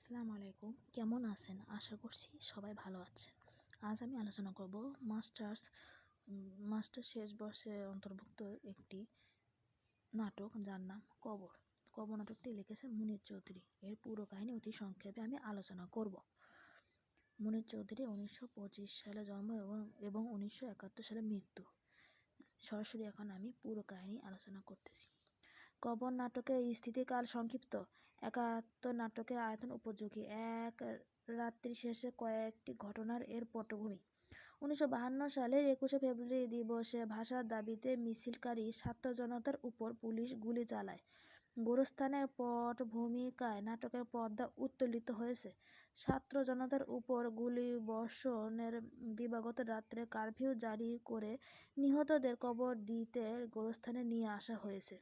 আসসালামু আলাইকুম, কেমন আছেন? আশা করছি সবাই ভালো আছেন। আজ আমি আলোচনা করব মাস্টার শেষ বর্ষে অন্তর্ভুক্ত একটি নাটক, যার নাম কবর। কবর নাটকটি লিখেছেন মুনীর চৌধুরী। এর পুরো কাহিনী অতি সংক্ষেপে আমি আলোচনা করব। মুনীর চৌধুরী 1925 সালে জন্ম এবং 1971 সালে মৃত্যু। সরাসরি এখন আমি পুরো কাহিনী আলোচনা করতেছি। কবর নাটকের স্থিতিকাল সংক্ষিপ্ত। 71 নাটকের আয়তন উপযোগী। এক রাত্রি শেষে কয়েকটি ঘটনার এর পটভূমি। 1952 সালের 21শে ফেব্রুয়ারি দিবসে ভাষার দাবিতে মিছিলকারী ছাত্র জনতার উপর পুলিশ গুলি চালায়। গোরস্থানের পটভূমিকায় নাটকের পর্দা উত্তোলিত হয়েছে। ছাত্র জনতার উপর গুলিবর্ষণের দিবাগত রাত্রে কারফিউ জারি করে নিহতদের কবর দিতে গোরস্থানে নিয়ে আসা হয়েছে।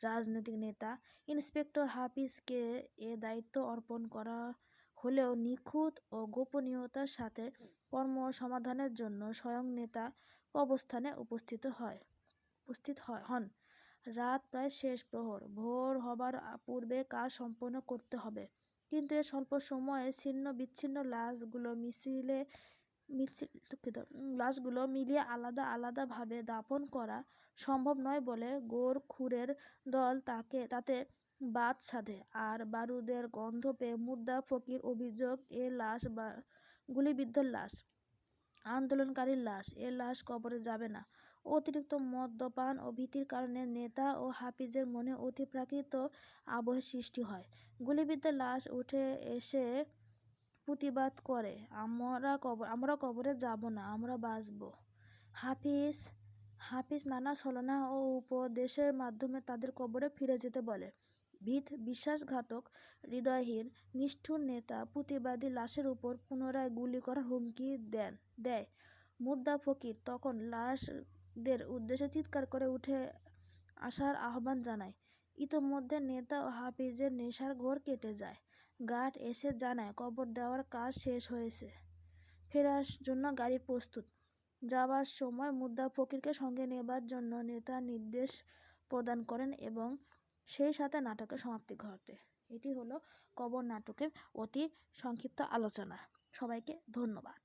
রাজনৈতিক নেতা ইন্সপেক্টর হাফিজকে এ দায়িত্ব অর্পণ করা হলেও নিখুঁত ও গোপনীয়তার সাথে কর্মসমাধানের জন্য স্বয়ং নেতা কবরস্থানে উপস্থিত হন। রাত প্রায় শেষ প্রহর। ভোর হবার পূর্বে কাজ সম্পন্ন করতে হবে, কিন্তু এ স্বল্প সময়ে ছিন্ন বিচ্ছিন্ন লাশগুলো মিলিয়ে আলাদা আলাদাভাবে দাফন করা সম্ভব নয় বলে গোরখুরের দল তাতে বাদ সাধে। আর বারুদের গন্ধ পেয়ে মুর্দা ফকির অভিযোগ, এ লাশ গুলিবিদ্ধ লাশ, আন্দোলনকারীর লাশ, এ লাশ কবরে যাবে না। অতিরিক্ত মদ্যপান ও ভীতির কারণে নেতা ও হাফিজের মনে অতিপ্রাকৃত আবহের সৃষ্টি হয়। গুলিবিদ্ধ লাশ উঠে এসে প্রতিবাদ করে, আমরা কবরে যাব না, আমরা বাঁচব। হাফিজ নানা ছলনা ও উপদেশের মাধ্যমে তাদের কবরে ফিরে যেতে বলে। বিশ্বাসঘাতক, হৃদয়হীন, নিষ্ঠুর নেতা প্রতিবাদী লাশের উপর পুনরায় গুলি করার হুমকি দেয়। মুর্দা ফকির তখন লাশদের উদ্দেশ্যে চিৎকার করে উঠে আসার আহ্বান জানায়। ইতোমধ্যে নেতা ও হাফিজের নেশার ঘোর কেটে যায়। গার্ড এসে জানায় কবর দেওয়ার কাজ শেষ হয়েছে, ফেরার জন্য গাড়ি প্রস্তুত। যাবার সময় মুর্দা ফকিরকে সঙ্গে নেবার জন্য নেতা নির্দেশ প্রদান করেন এবং সেই সাথে নাটকের সমাপ্তি ঘটে। এটি হলো কবর নাটকের অতি সংক্ষিপ্ত আলোচনা। সবাইকে ধন্যবাদ।